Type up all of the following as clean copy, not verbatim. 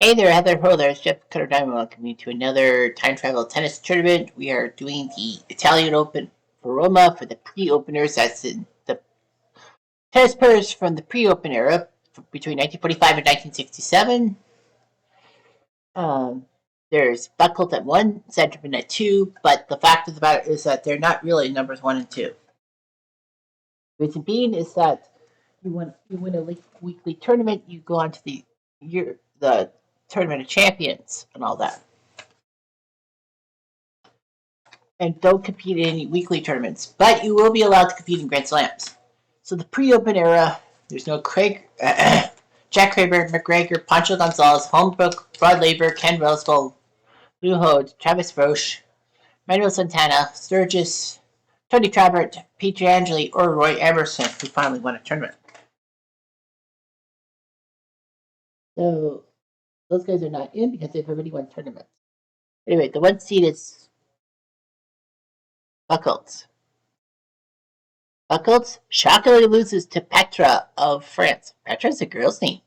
Hey there, Heather. Hello there. It's Jeff Cutter Diamond. Welcome you to another time travel tennis tournament. We are doing the Italian Open for Roma for the pre-openers. That's in the tennis players from the pre-open era between 1945 and 1967. Um, there's Buckles at 1, Sedgman at 2, but the fact of the matter is that they're not really numbers 1 and 2. The reason being is that you win a weekly tournament, you go on to the tournament of champions and all that. And don't compete in any weekly tournaments, but you will be allowed to compete in Grand Slams. So the pre-open era, there's no Jack Kramer, McGregor, Pancho Gonzalez, Holmbrook, Rod Laver, Ken Roscoe, Lou Hode, Travis Roche, Manuel Santana, Sturgis, Tony Trabert, Pete Angeli, or Roy Emerson, who finally won a tournament. So those guys are not in because they've already won tournaments. Anyway, the one seed is Buckles. Buckles shockingly loses to Petra of France. Petra's a girl's name.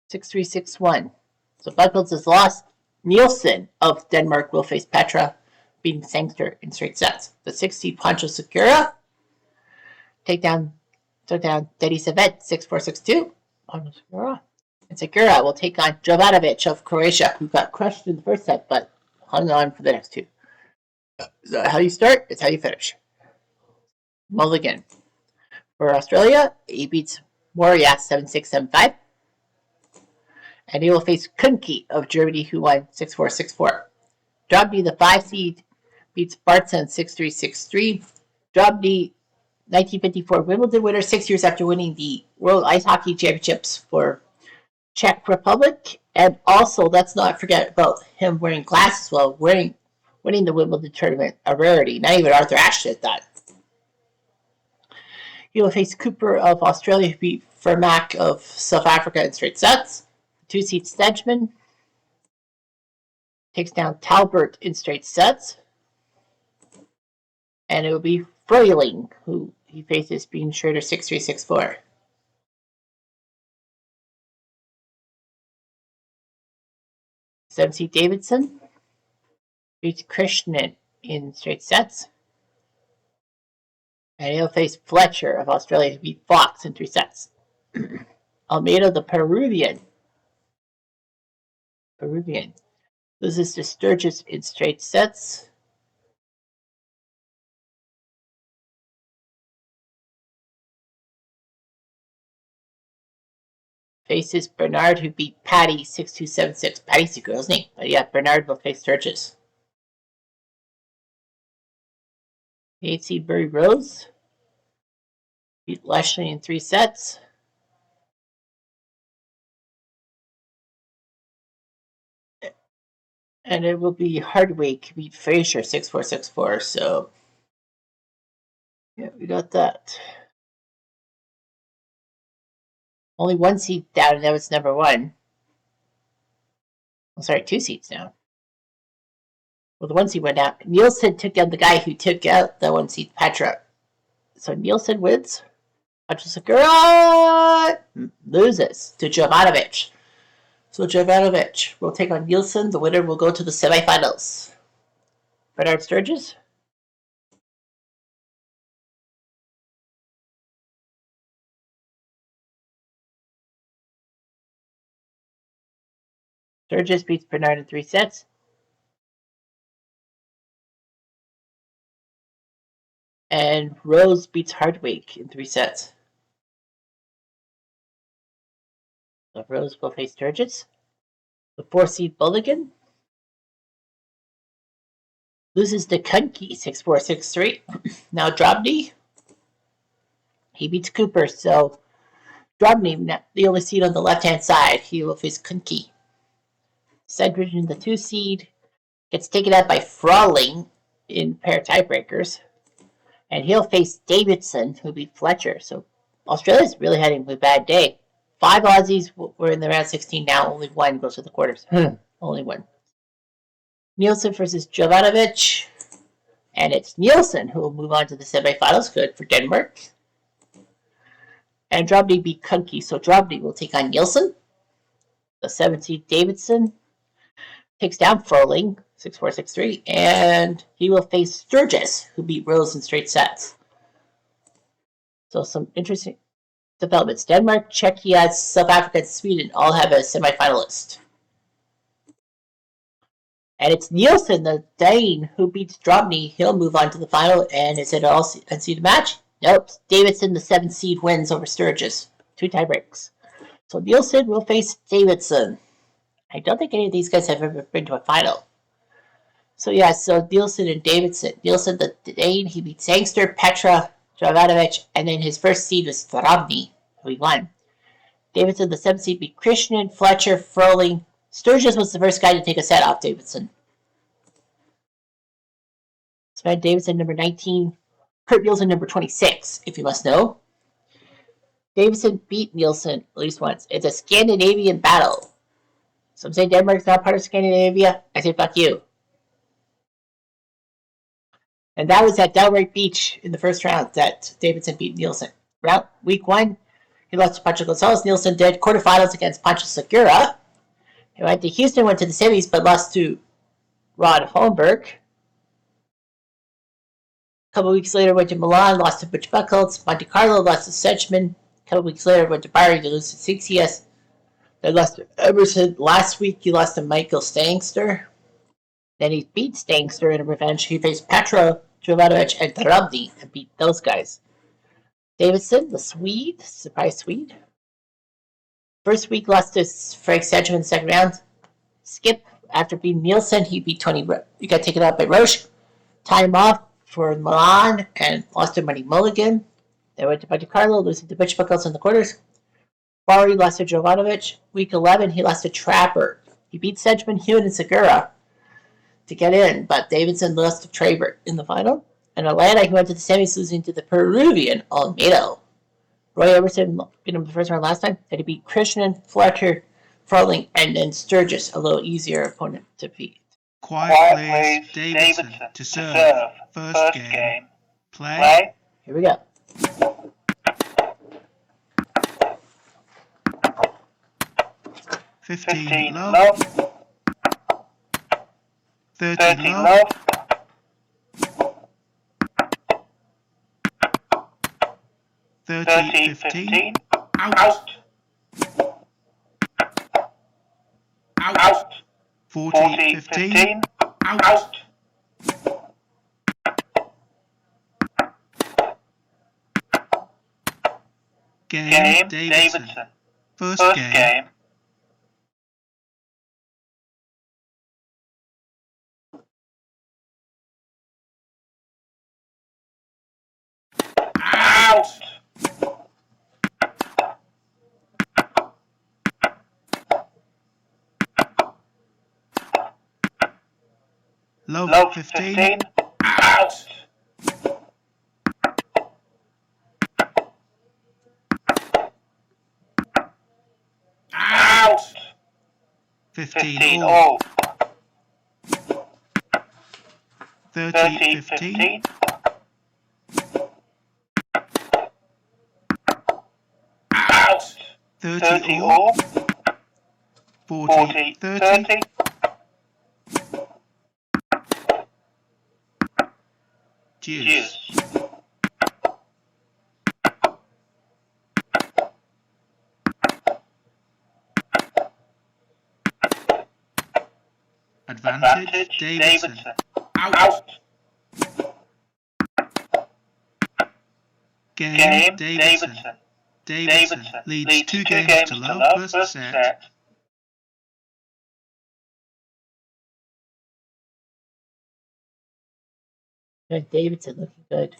6-3, 6-1. So Buckles has lost. Nielsen of Denmark will face Petra, beating Sangster in straight sets. The 60 Pancho Segura took down Dedi Savet 6-4, 6-2. And Segura will take on Jovanovic of Croatia, who got crushed in the first set but hung on for the next two. So how you start, it's how you finish. Mulligan. For Australia, he beats Moria 7-6, 7-5. And he will face Kunke of Germany, who won 6-4, 6-4. Drobny, the 5 seed, beats Bartson 6-3, 6-3. Drobny, 1954 Wimbledon winner, 6 years after winning the World Ice Hockey Championships for Czech Republic. And also, let's not forget about him wearing glasses while winning the Wimbledon tournament, a rarity. Not even Arthur Ashe did that. He will face Cooper of Australia, who beat Vermaak of South Africa in straight sets. 2 seed Sedgman takes down Talbert in straight sets. And it will be Freuling, who he faces, being Schroeder 6-3, 6-4. Seven Davidson beats Krishnan in straight sets. And he'll face Fletcher of Australia, who beat Fox in 3 sets. Almeida, the Peruvian. Loses to Sturgis in straight sets. Faces Bernard, who beat Patty 6-2, 7-6. Patty's a girl's name, but yeah, Bernard will face Sturgis. 8 seed Burry Rose beat Leslie in 3 sets. And it will be Hardwick beat Frazier 6-4, 6-4. So, yeah, we got that. Only 1 seed down, and that was number 1. I'm sorry, 2 seeds down. Well, the 1 seed went out. Nielsen took down the guy who took out the 1 seed Petra. So Nielsen wins. Pancho Segura loses to Jovanovic. So Jovanovic will take on Nielsen. The winner will go to the semifinals. Bernard Sturgis. Sturgis beats Bernard in 3 sets. And Rose beats Hardwick in 3 sets. So Rose will face Sturgis. The 4 seed Mulligan loses to Kunke 6-4, 6-3. Now Drobny, he beats Cooper. So Drobny, the only seed on the left-hand side, he will face Kunke. Sedgwick in the 2 seed gets taken out by Frauling in pair tiebreakers. And he'll face Davidson, who beat Fletcher. So Australia's really having a bad day. 5 Aussies were in the round 16 now. Only 1 goes to the quarters. Only 1. Nielsen versus Jovanovic. And it's Nielsen who will move on to the semifinals. Good for Denmark. And Drobny beat Kunke. So Drobny will take on Nielsen. The 7 seed Davidson takes down Froling, 6-4, 6-3, and he will face Sturgis, who beat Rose in straight sets. So some interesting developments. Denmark, Czechia, South Africa, and Sweden all have a semifinalist. And it's Nielsen, the Dane, who beats Drobny. He'll move on to the final. And is it an all-seed match? Nope. Davidson, the 7 seed, wins over Sturgis. 2 tiebreaks. So Nielsen will face Davidson. I don't think any of these guys have ever been to a final. So yeah, so Nielsen and Davidson. Nielsen, the Dane, he beat Sangster, Petra, Jovanovic, and then his first seed was Drobny, who he won. Davidson, the 7th seed, beat Christian, Fletcher, Froling. Sturgis was the first guy to take a set off Davidson. Sven Davidson, number 19. Kurt Nielsen, number 26, if you must know. Davidson beat Nielsen at least once. It's a Scandinavian battle. Some say Denmark's not part of Scandinavia. I say fuck you. And that was at Delray Beach in the first round that Davidson beat Nielsen. Week 1, he lost to Pancho Gonzalez. Nielsen did quarterfinals against Pancho Segura. He went to Houston, went to the semis, but lost to Rod Holmberg. A couple weeks later, went to Milan, lost to Butch Buchholz. Monte Carlo lost to Sedgman. A couple weeks later, went to Bari to lose to Sixias. They lost to Emerson. Last week, he lost to Michael Stangster. Then he beat Stangster in a revenge. He faced Petra, Jovanovic, and Drobny and beat those guys. Davidson, the Swede, surprise Swede. First week lost to Frank Sedgman in the second round. Skip, after beating Nielsen, he beat Tony. He got taken out by Roche. Time off for Milan and lost to Money Mulligan. They went to Monte Carlo, losing to Butch Buchholz in the quarters. Bari lost to Jovanovic. Week 11, he lost to Trapper. He beat Sedgman, Hewitt, and Segura to get in, but Davidson lost to Trabert in the final. In Atlanta, he went to the semis, losing to the Peruvian Olmedo. Roy Emerson beat him the first round last time. Then he beat Christian, Fletcher, Froling, and then Sturgis, a little easier opponent to beat. Quiet plays Davidson to serve. First game. Play. Here we go. $15 love. 30 love. 30-15. Out. 40-15. Out. Game Davidson. First game. Out. Love 15. Out. Out. 15 all. 30-15. Out. 30 all. 40-30. Cheers. Advantage Davidson. Out. Game Davidson. Davidson leads 2 games to love first set. Davidson looking good.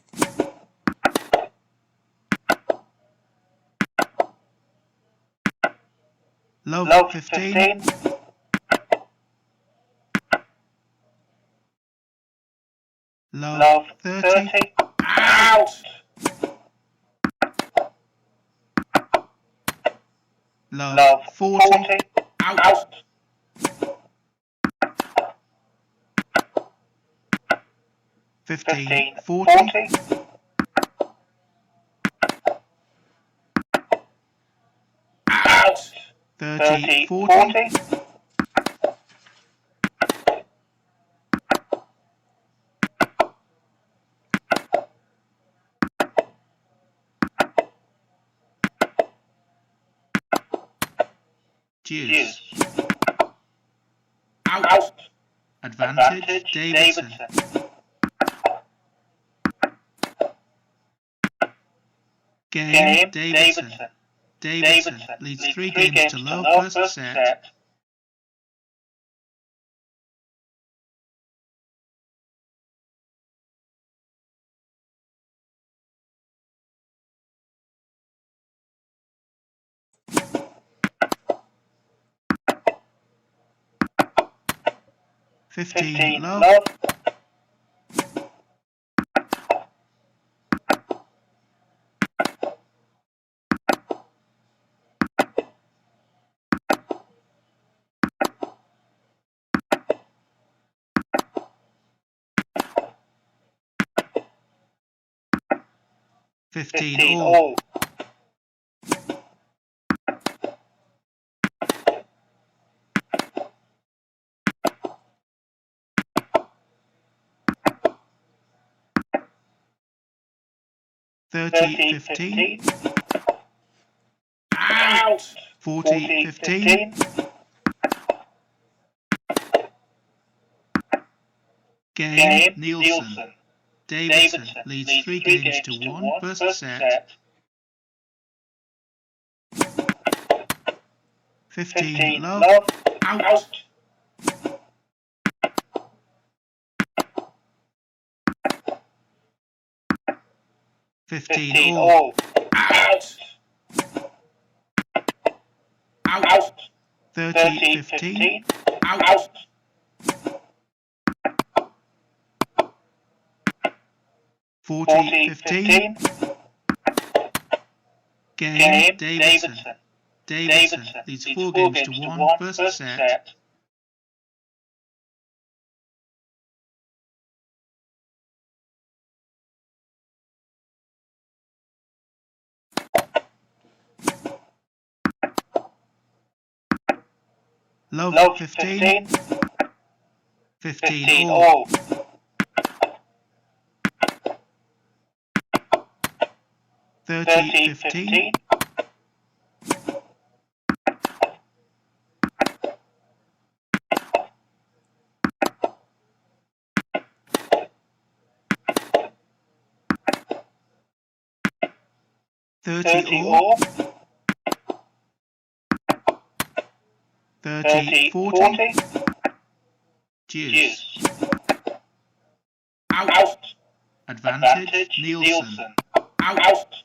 Love 15. Love 30. Out. Love 40. Out. 15-40. Out. 30, 40. Deuce. Out. Advantage, Davidson. Game, Davidson. Davidson leads 3 games to love first set. Fifteen love. 15 all. 30, 15. Out. 40, 15. Game, Nielsen. Davidson leads 3 games to 1 first set. 15 love. Out. 15 all. Out. Out. 30, 15. Out. 40, 15. Game, Davidson. Davidson leads 4 games to 1 first set. Love 15. 15 all. 30, 15. 30 all. 30, 40. Deuce. Out. Advantage, Nielsen. Out.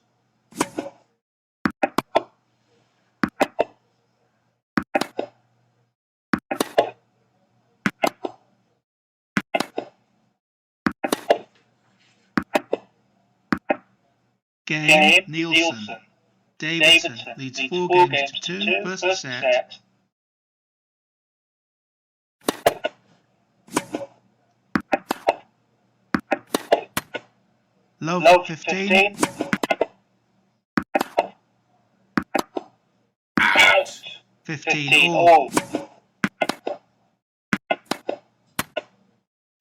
'Game, Nielsen. Davidson leads 4 games to 2 first set. Love 15. Out. 15 all.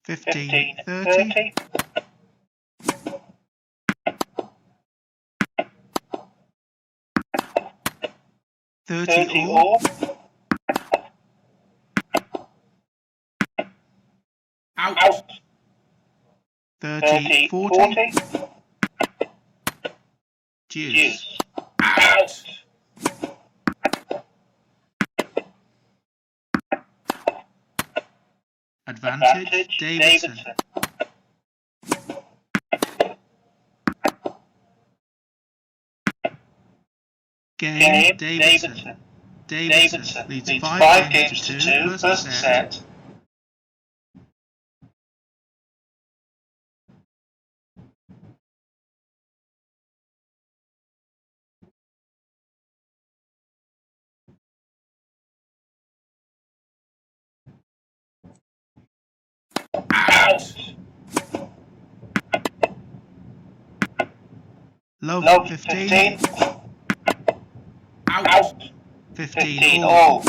15, 30. 30 all. Out. 30, 40. Deuce. Out. Advantage, Davidson. Game, Davidson. Davidson leads 5 games to 2 first set. Out. Love 15. Out. 15 all.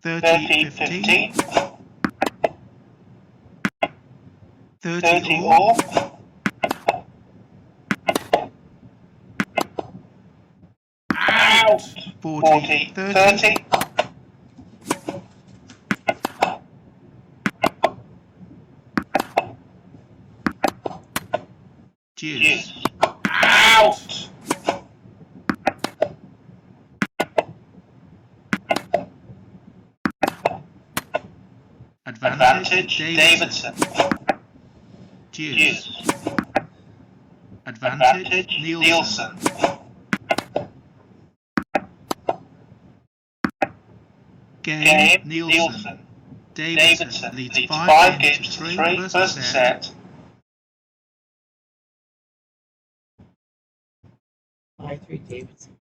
Thirty 15. 30 all. Out. 40 30. Deuce. Out. Advantage Davidson. Deuce. Advantage Nielsen. Game Nielsen. Davidson leads 5 games to 3 first set. 5-3 Davidson.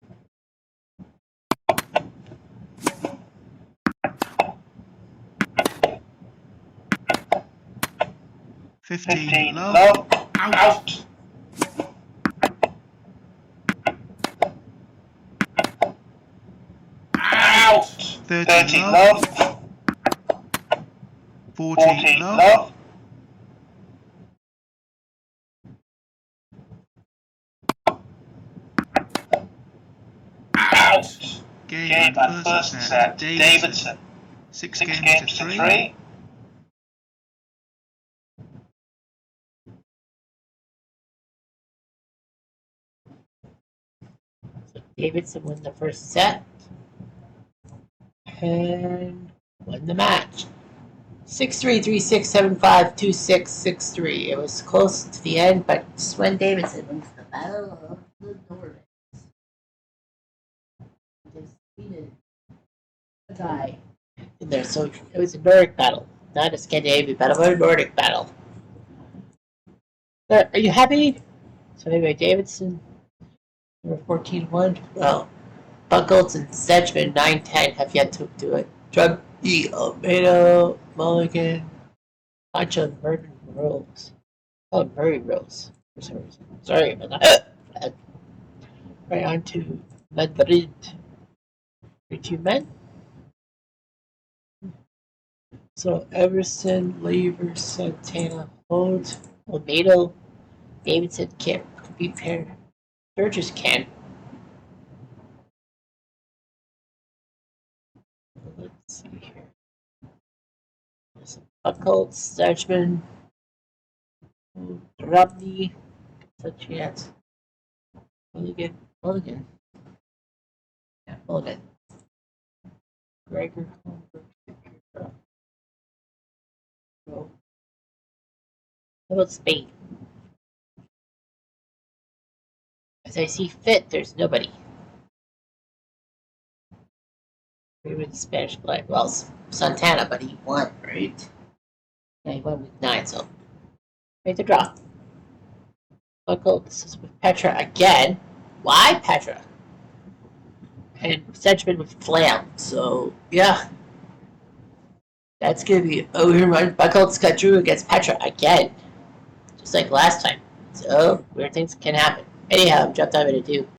Fifteen love. Out. Out. 30 love. 40 love. Out. Game at first set. Davidson. 6 games to 3. So Davidson won the first set and won the match. 6-3, 3-6, 7-5, 2-6, 6-3. It was close to the end, but Swen Davidson wins the Battle of the Nordics. Defeated a guy in there, so it was a Nordic battle, not a Scandinavian battle, but a Nordic battle. But are you happy? So anyway, Davidson, number 14-1. Well, Buckles and Sedgman, 9-10, have yet to do it. Drumby, Almeida, Mulligan, Pancho, Murray Rose. Oh, Murray Rose, for some reason. Sorry about that. Right on to Madrid. 3-2 men. So Everson, Lever, Santana, Holt, Almeida, Davidson can't be paired. Sturgis can. Let's see here. There's Buckle, Sedgman, Robney, such chance. Mulligan. Yeah, Mulligan. Gregor, Holmberg, How about Spain? As I see fit, there's nobody. Maybe the Spanish play. Well, Santana, but he won, right? Yeah, he won with 9, so make the draw. Buckle, this is with Petra again. Why Petra? And Sedgman with Flam, so yeah. That's gonna be over. Buckles got Drew against Petra again. Just like last time. So weird things can happen. Anyhow, I'm jumped over to do.